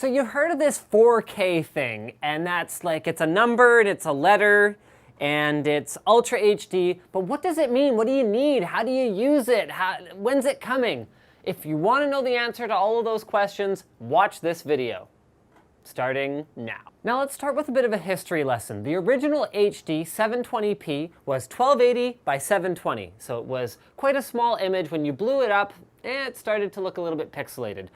So you've heard of this 4K thing, and that's like, it's a number and it's a letter and it's Ultra HD, but what does it mean? What do you need? How do you use it? When's it coming? If you want to know the answer to all of those questions, watch this video. Starting now. Now let's start with a bit of a history lesson. The original HD 720p was 1280 by 720, so it was quite a small image. When you blew it up, it started to look a little bit pixelated.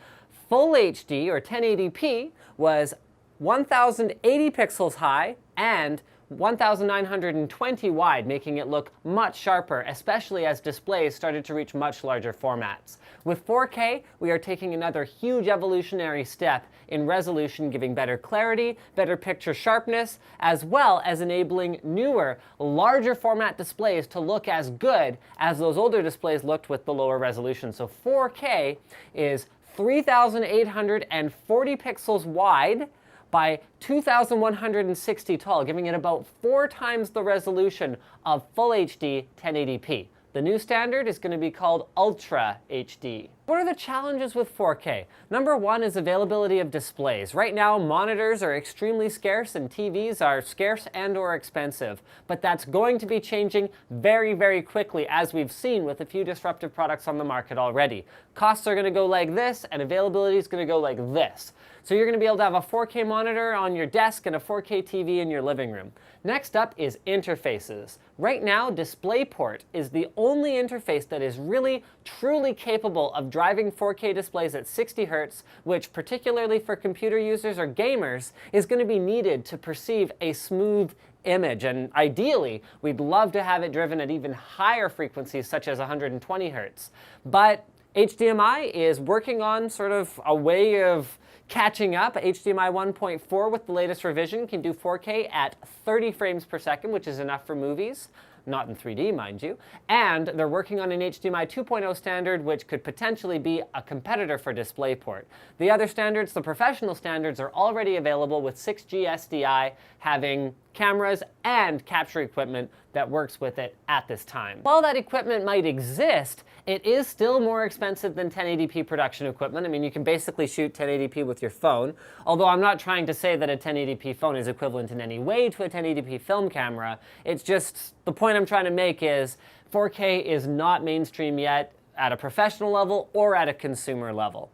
Full HD, or 1080p, was 1080 pixels high and 1920 wide, making it look much sharper, especially as displays started to reach much larger formats. With 4K, we are taking another huge evolutionary step in resolution, giving better clarity, better picture sharpness, as well as enabling newer, larger format displays to look as good as those older displays looked with the lower resolution. So 4K is 3,840 pixels wide by 2,160 tall, giving it about 4 times the resolution of Full HD 1080p. The new standard is going to be called Ultra HD. What are the challenges with 4K? Number one is availability of displays. Right now, monitors are extremely scarce and TVs are scarce and/or expensive. But that's going to be changing very, very quickly, as we've seen with a few disruptive products on the market already. Costs are going to go like this, and availability is going to go like this. So you're going to be able to have a 4K monitor on your desk and a 4K TV in your living room. Next up is interfaces. Right now, DisplayPort is the only interface that is really, truly capable of driving 4K displays at 60 Hz, which, particularly for computer users or gamers, is going to be needed to perceive a smooth image. And ideally, we'd love to have it driven at even higher frequencies, such as 120 Hz. But HDMI is working on sort of a way of catching up. HDMI 1.4 with the latest revision can do 4K at 30 frames per second, which is enough for movies. Not in 3D, mind you. And they're working on an HDMI 2.0 standard, which could potentially be a competitor for DisplayPort. The other standards, the professional standards, are already available, with 6G SDI having cameras and capture equipment that works with it at this time. While that equipment might exist, it is still more expensive than 1080p production equipment. I mean, you can basically shoot 1080p with your phone, although I'm not trying to say that a 1080p phone is equivalent in any way to a 1080p film camera. It's just, the point I'm trying to make is 4K is not mainstream yet at a professional level or at a consumer level.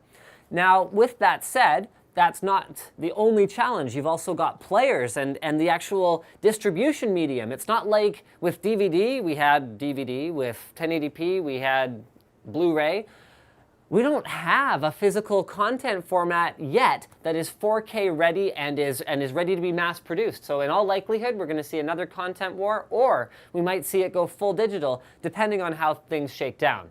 Now, with that said, that's not the only challenge. You've also got players and the actual distribution medium. It's not like with DVD, we had DVD. With 1080p, we had Blu-ray. We don't have a physical content format yet that is 4K ready and is ready to be mass produced. So in all likelihood, we're going to see another content war, or we might see it go full digital, depending on how things shake down.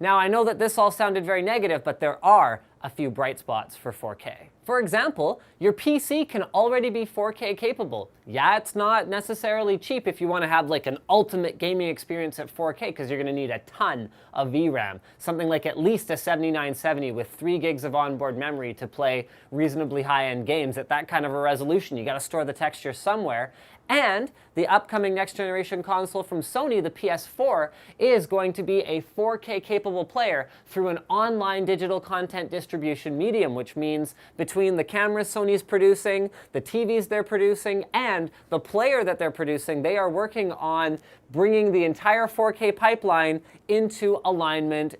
Now, I know that this all sounded very negative, but there are a few bright spots for 4K. For example, your PC can already be 4K capable. Yeah, it's not necessarily cheap if you want to have like an ultimate gaming experience at 4K, because you're going to need a ton of VRAM, something like at least a 7970 with 3 gigs of onboard memory to play reasonably high-end games at that kind of a resolution. You got to store the texture somewhere. And the upcoming next generation console from Sony, the PS4, is going to be a 4K capable player through an online digital content distribution medium, which means between the cameras Sony's producing, the TVs they're producing, and the player that they're producing, they are working on bringing the entire 4K pipeline into alignment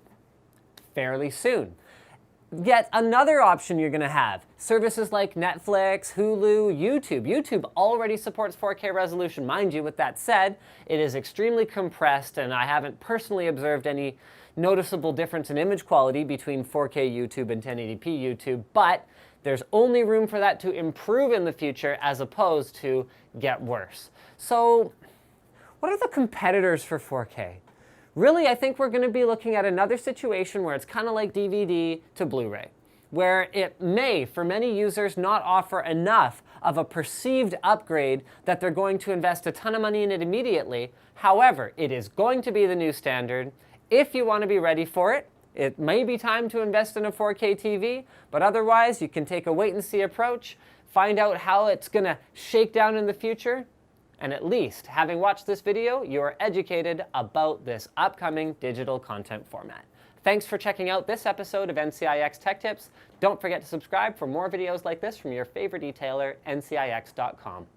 fairly soon. Yet another option you're going to have, services like Netflix, Hulu, YouTube. YouTube already supports 4K resolution. Mind you, with that said, it is extremely compressed, and I haven't personally observed any noticeable difference in image quality between 4K YouTube and 1080p YouTube, but there's only room for that to improve in the future as opposed to get worse. So what are the competitors for 4K? Really, I think we're going to be looking at another situation where it's kind of like DVD to Blu-ray, where it may, for many users, not offer enough of a perceived upgrade that they're going to invest a ton of money in it immediately. However, it is going to be the new standard. If you want to be ready for it, it may be time to invest in a 4K TV, but otherwise you can take a wait-and-see approach, find out how it's going to shake down in the future, and at least, having watched this video, you are educated about this upcoming digital content format. Thanks for checking out this episode of NCIX Tech Tips. Don't forget to subscribe for more videos like this from your favorite detailer, ncix.com.